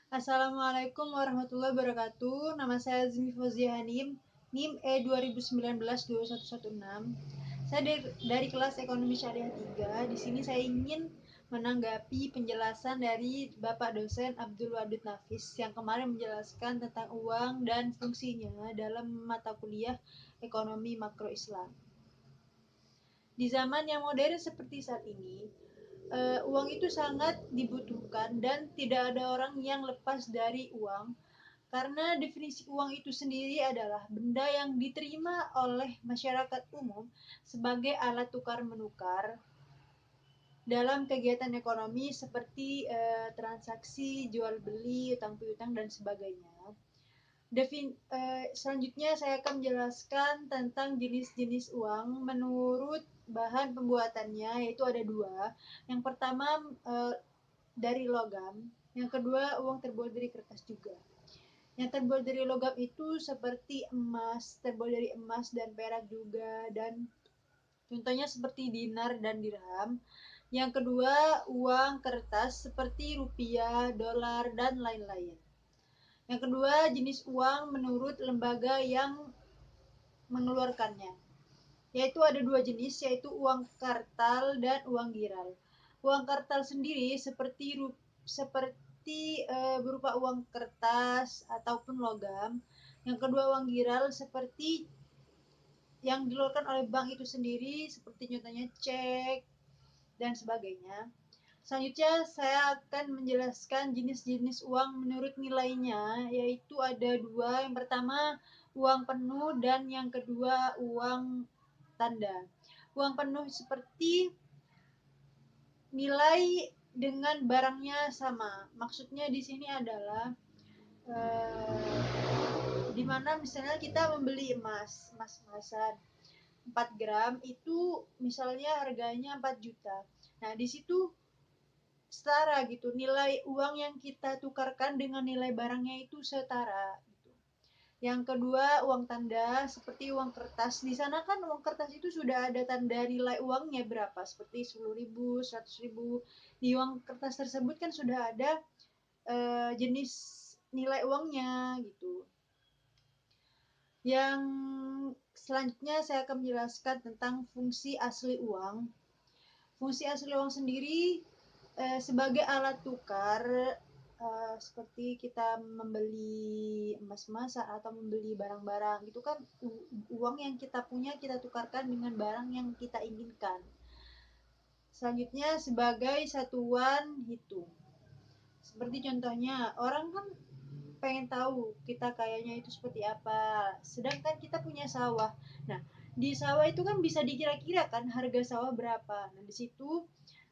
Assalamualaikum warahmatullahi wabarakatuh. Nama saya Zimi Fauzia Hanim, NIM E2019-2116. Saya dari kelas Ekonomi Syariah 3. Di sini saya ingin menanggapi penjelasan dari Bapak dosen Abdul Wadud Nafis yang kemarin menjelaskan tentang uang dan fungsinya dalam mata kuliah Ekonomi Makro Islam. Di zaman yang modern seperti saat ini, uang itu sangat dibutuhkan dan tidak ada orang yang lepas dari uang, karena definisi uang itu sendiri adalah benda yang diterima oleh masyarakat umum sebagai alat tukar menukar dalam kegiatan ekonomi seperti transaksi jual beli, utang piutang dan sebagainya. Selanjutnya saya akan menjelaskan tentang jenis-jenis uang menurut bahan pembuatannya, yaitu ada dua. Yang pertama dari logam, yang kedua uang terbuat dari kertas juga. Yang terbuat dari logam itu seperti emas, terbuat dari emas dan perak juga, dan contohnya seperti dinar dan dirham. Yang kedua uang kertas seperti rupiah, dolar, dan lain-lain. Yang kedua jenis uang menurut lembaga yang mengeluarkannya, yaitu ada dua jenis, yaitu uang kartal dan uang giral. Uang kartal sendiri seperti berupa uang kertas ataupun logam. Yang kedua uang giral seperti yang dikeluarkan oleh bank itu sendiri, seperti contohnya cek dan sebagainya. Selanjutnya saya akan menjelaskan jenis-jenis uang menurut nilainya, yaitu ada dua. Yang pertama uang penuh dan yang kedua uang tanda. Uang penuh seperti nilai dengan barangnya sama. Maksudnya di sini adalah di mana misalnya kita membeli emas-emasan 4 gram itu misalnya harganya 4 juta. Nah, di situ setara gitu. Nilai uang yang kita tukarkan dengan nilai barangnya itu setara gitu. Yang kedua, uang tanda seperti uang kertas. Di sana kan uang kertas itu sudah ada tanda nilai uangnya berapa, seperti 10.000, 100.000. Di uang kertas tersebut kan sudah ada jenis nilai uangnya gitu. Yang selanjutnya saya akan menjelaskan tentang fungsi asli uang. Fungsi asli uang sendiri sebagai alat tukar, seperti kita membeli emas-emasan atau membeli barang-barang, itu kan uang yang kita punya kita tukarkan dengan barang yang kita inginkan. Selanjutnya sebagai satuan hitung. Seperti contohnya, orang kan pengen tahu kita kayaknya itu seperti apa. Sedangkan kita punya sawah. Nah, di sawah itu kan bisa dikira-kira kan harga sawah berapa. Nah, di situ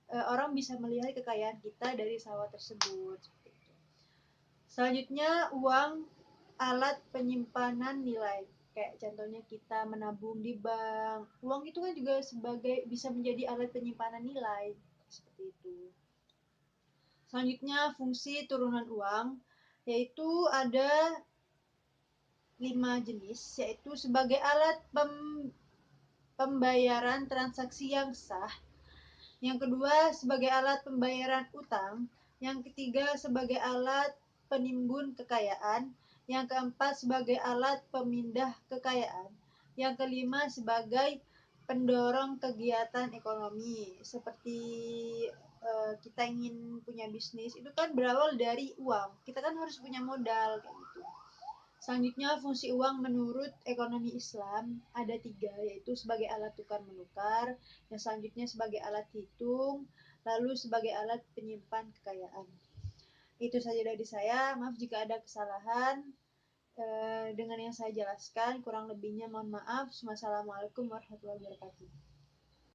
orang bisa melihat kekayaan kita dari sawah tersebut. Selanjutnya uang alat penyimpanan nilai. Kayak contohnya kita menabung di bank. Uang itu kan juga bisa menjadi alat penyimpanan nilai. Seperti itu. Selanjutnya fungsi turunan uang, yaitu ada 5 jenis, yaitu sebagai alat pembayaran transaksi yang sah. Yang kedua sebagai alat pembayaran utang. Yang ketiga sebagai alat penimbun kekayaan. Yang keempat sebagai alat pemindah kekayaan. Yang kelima sebagai pendorong kegiatan ekonomi. Seperti kita ingin punya bisnis, itu kan berawal dari uang. Kita kan harus punya modal kayak gitu. Selanjutnya fungsi uang menurut ekonomi Islam ada 3, yaitu sebagai alat tukar menukar, yang selanjutnya sebagai alat hitung, lalu sebagai alat penyimpan kekayaan. Itu saja dari saya, maaf jika ada kesalahan dengan yang saya jelaskan, kurang lebihnya mohon maaf. Wassalamualaikum warahmatullahi wabarakatuh.